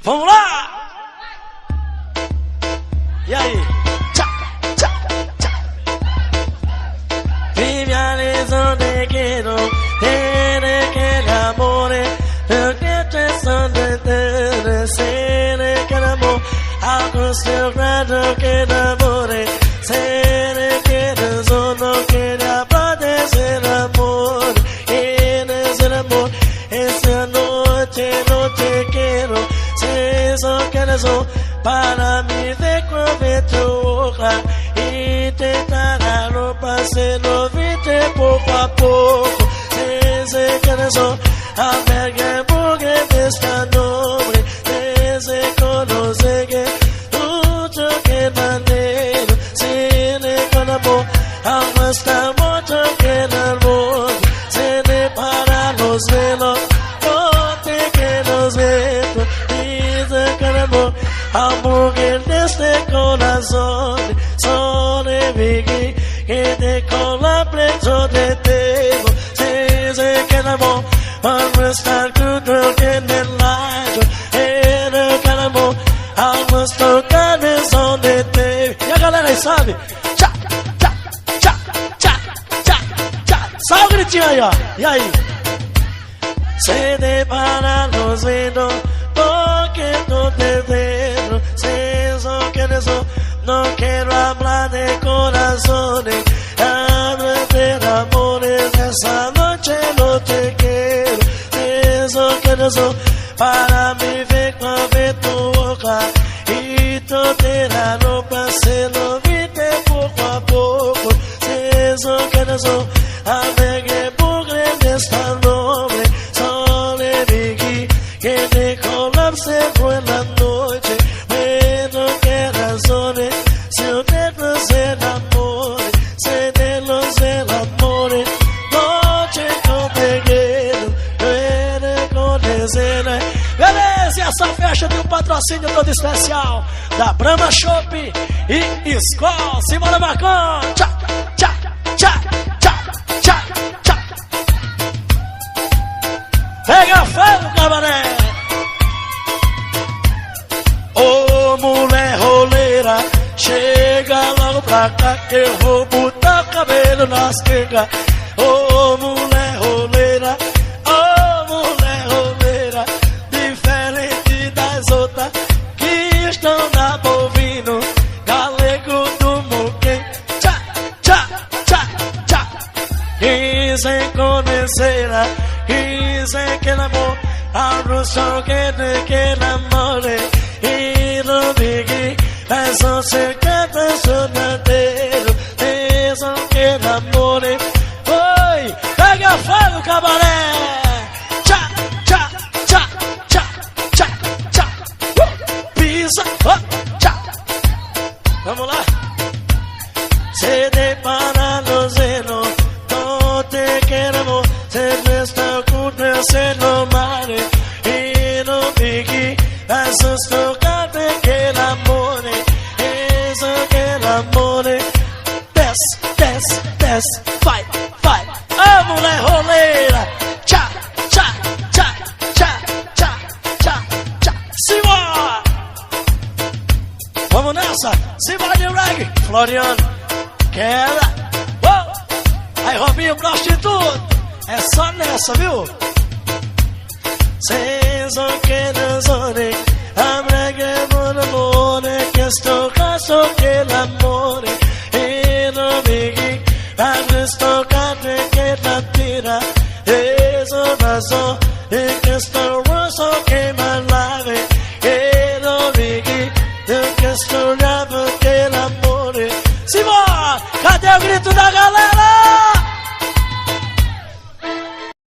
Vamos lá! E aí? Tchá, tchá, tchá. Vive a lição de que não tem aquele amor, que te são de ser aquele amor, algo seu grande que namore, ser aquele sono que pode ser amor, e nesse amor, essa noite não te quero, se só quero só para me ver com tu boca e tentar a roupa se não vite pouco a pouco, se quero só a verga porque desta nobre, se conoce que mucho que maneiro, se ne conamo, algo está mucho que nervoso, se ne para los velos, no te quedas vendo, dice que amor, hamburguer deste corazón, sobreviví, que te cola preso de tego, se que amor, algo está tudo que en el aire, era que amor, algo está cabeção de tego. E a galera aí sabe? Tchá, tchá, tchá, tchá, tchá, tchá. Só o gritinho aí, ó. E aí? Se depara los vinos, porque no te veo, si eso quieres, no quiero hablar de corazones, habla de amores, esa noche no te quiero, si eso quieres, para mi ver con tu boca, y tú te la ropa, se lo viste poco a poco, si eso quieres, a ver que pugre de esta nombre, que te colapse fue la noche, pero qué razones, si usted no se enamore, se de los amores, noche con pequeno, era con escena. Beleza, e essa festa tem um patrocínio todo especial da Brahma Shop e Skol. Simbora, Marcão! Tchá, tchá, tchá, tchá, tchá, tchá. Pega fogo, cabaré! Ô mulher roleira, chega logo pra cá que eu vou botar o cabelo nas quengas. Ô mulher roleira, diferente das outras que estão na bovino, galego do Moquém. Tchá, tchá, tchá, tchá. E sem conhecer, e sem que amor, a russa que namore, e não diga, é só ser que a pessoa inteiro, e só que namore. Oi, pega fogo, cabaré! Tchá, tchá, tchá, tchá, tchá, tchá. Pisa, tchá. Vamos lá. Se depara no seno, no te queremos, se resta ocurre se no mare, e no diga, eso es tocarte que el amor, eso que el amor, des, vai, a mulher roleira, tchá, tchá, tchá, tchá, tchá, tchá, tchá, simbora! Vamos nessa, simbora de reggae, Floriano, queda, aí Robinho prostituto, é só nessa, viu? Se so que no sono, habrá que por amore, que esto caso que el amore, y no me sto cante che la tira, eso pasó, y que esto rosso que me lave, e no me que esto rabo que el amore. Simón, cadê o grito da galera?